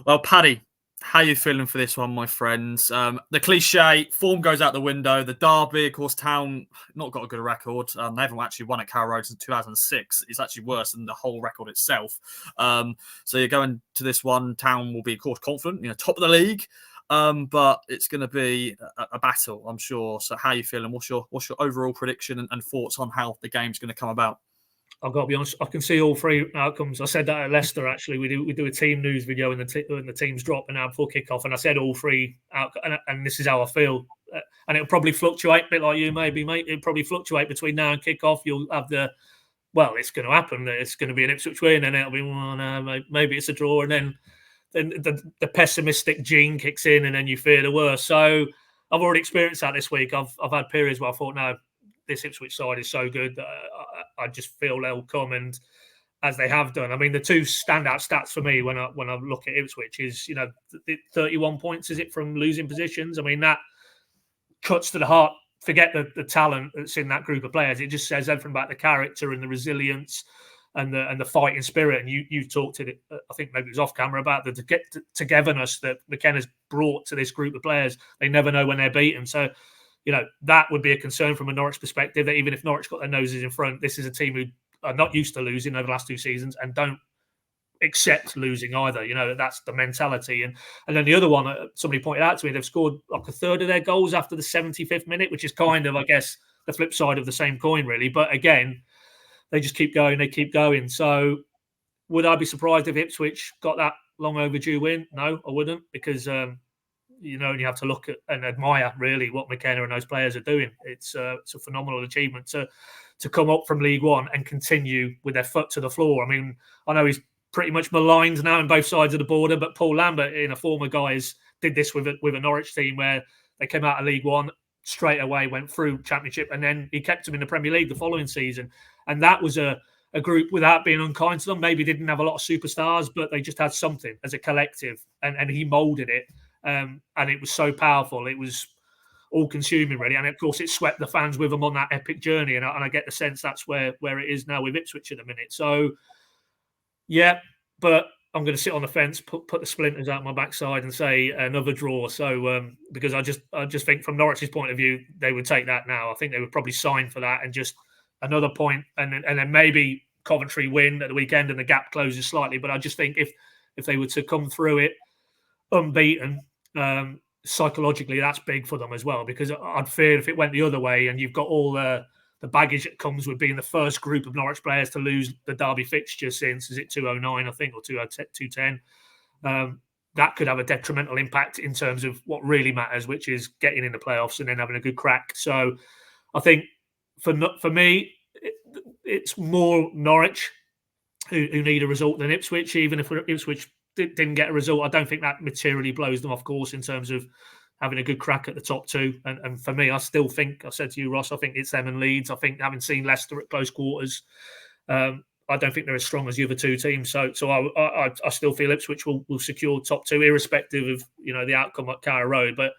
Well, Paddy, how you feeling for this one, my friends? The cliche, form goes out the window. The derby, of course, Town not got a good record. They haven't actually won at Carrow Road since 2006. It's actually worse than the whole record itself. So you're going to this one. Town will be, of course, confident, top of the league. But it's going to be a battle, I'm sure. So how are you feeling? What's your overall prediction and thoughts on how the game's going to come about? I've got to be honest, I can see all three outcomes. I said that at Leicester, actually. We do a team news video when the teams drop an hour before kickoff, and I said all three outcomes, and this is how I feel. And it'll probably fluctuate, a bit like you maybe, mate. It'll probably fluctuate between now and kickoff. You'll have it's going to happen. It's going to be an Ipswich win, and it'll be, maybe it's a draw, and then the pessimistic gene kicks in, and then you fear the worst. So I've already experienced that this week. I've had periods where I thought, no, this Ipswich side is so good that I just feel they'll come, and as they have done. I mean, the two standout stats for me when I look at Ipswich is, 31 points, is it, from losing positions? I mean, that cuts to the heart. Forget the talent that's in that group of players. It just says everything about the character and the resilience and the fighting spirit. And you talked to it, I think maybe it was off camera, about the togetherness that McKenna's brought to this group of players. They never know when they're beaten. So, that would be a concern from a Norwich perspective, that even if Norwich got their noses in front, this is a team who are not used to losing over the last two seasons and don't accept losing either. That's the mentality. And then the other one, somebody pointed out to me, they've scored like a third of their goals after the 75th minute, which is kind of, I guess, the flip side of the same coin, really. But again, they just keep going, they keep going. So would I be surprised if Ipswich got that long overdue win? No, I wouldn't, because you have to look at and admire really what McKenna and those players are doing. It's a phenomenal achievement to come up from League One and continue with their foot to the floor. I mean, I know he's pretty much maligned now on both sides of the border, but Paul Lambert, in a former guise, did this with a Norwich team where they came out of League One, straight away went through Championship, and then he kept them in the Premier League the following season. And that was a group, without being unkind to them, maybe didn't have a lot of superstars, but they just had something as a collective, and he moulded it. And it was so powerful. It was all-consuming, really. And, of course, it swept the fans with them on that epic journey. And I get the sense that's where it is now with Ipswich at the minute. So, yeah, but I'm going to sit on the fence, put the splinters out my backside and say another draw. So, because I just think from Norwich's point of view, they would take that now. I think they would probably sign for that and just another point, and then maybe Coventry win at the weekend and the gap closes slightly. But I just think if they were to come through it unbeaten, psychologically that's big for them as well, because I'd fear if it went the other way and you've got all the baggage that comes with being the first group of Norwich players to lose the derby fixture since, is it 2009, I think, or 2010, that could have a detrimental impact in terms of what really matters, which is getting in the playoffs and then having a good crack. So I think for me, it's more Norwich who need a result than Ipswich. Even if Ipswich didn't get a result, I don't think that materially blows them off course in terms of having a good crack at the top two. And for me, I still think, I said to you, Ross, I think it's them and Leeds. I think, having seen Leicester at close quarters, I don't think they're as strong as the other two teams. So I still feel Ipswich will secure top two, irrespective of the outcome at Carrow Road. But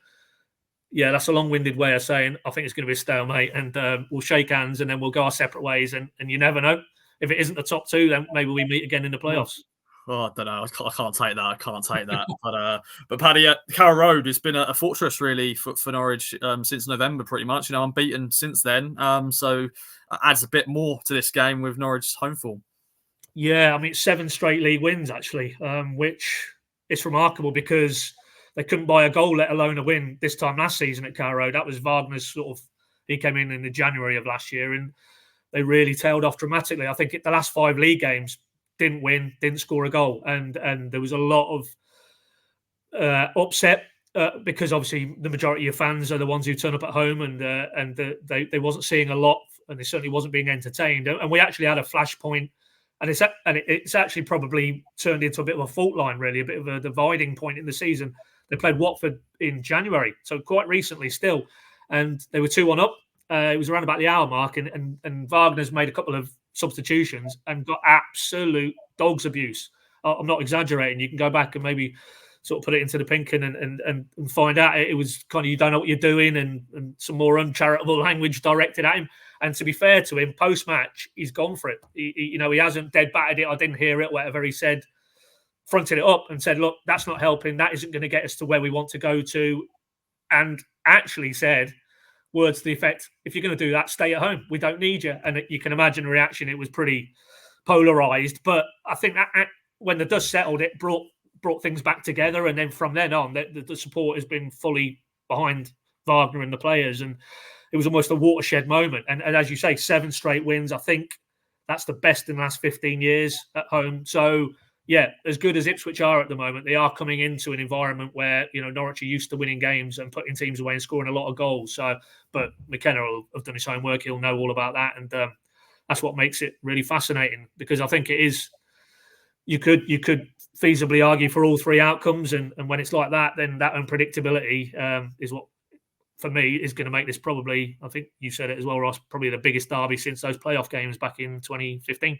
yeah, that's a long-winded way of saying I think it's going to be a stalemate, and we'll shake hands and then we'll go our separate ways. And you never know, if it isn't the top two, then maybe we meet again in the playoffs. Oh, I don't know. I can't take that. But Paddy, Carrow Road has been a fortress really for Norwich since November, pretty much. Unbeaten since then. So adds a bit more to this game with Norwich's home form. Yeah, I mean, 7 straight league wins actually, which is remarkable because they couldn't buy a goal, let alone a win, this time last season at Carrow Road. That was Wagner's he came in the January of last year, and they really tailed off dramatically. I think the last 5 league games, didn't win, didn't score a goal, and there was a lot of upset because obviously the majority of fans are the ones who turn up at home, and they wasn't seeing a lot, and they certainly wasn't being entertained. And we actually had a flashpoint, and it's actually probably turned into a bit of a fault line, really, a bit of a dividing point in the season. They played Watford in January, so quite recently still, and they were 2-1 up. It was around about the hour mark, and Wagner's made a couple of substitutions and got absolute dog's abuse. I'm not exaggerating. You can go back and maybe sort of put it into the pink and find out. It was kind of, you don't know what you're doing, and some more uncharitable language directed at him. And to be fair to him, post-match, he's gone for it. He hasn't dead batted it. I didn't hear it, whatever he said fronted it up and said, look, that's not helping. That isn't going to get us to where we want to go to. And actually said words to the effect, if you're going to do that, stay at home. We don't need you. And you can imagine the reaction. It was pretty polarized. But I think that when the dust settled, it brought things back together. And then from then on, the support has been fully behind Wagner and the players. And it was almost a watershed moment. And as you say, 7 straight wins. I think that's the best in the last 15 years at home. So, yeah, as good as Ipswich are at the moment, they are coming into an environment where, Norwich are used to winning games and putting teams away and scoring a lot of goals. So, but McKenna will have done his own work. He'll know all about that. And that's what makes it really fascinating, because I think it is, you could feasibly argue for all 3 outcomes. And when it's like that, then that unpredictability is what, for me, is going to make this probably, I think you said it as well, Ross, probably the biggest derby since those playoff games back in 2015.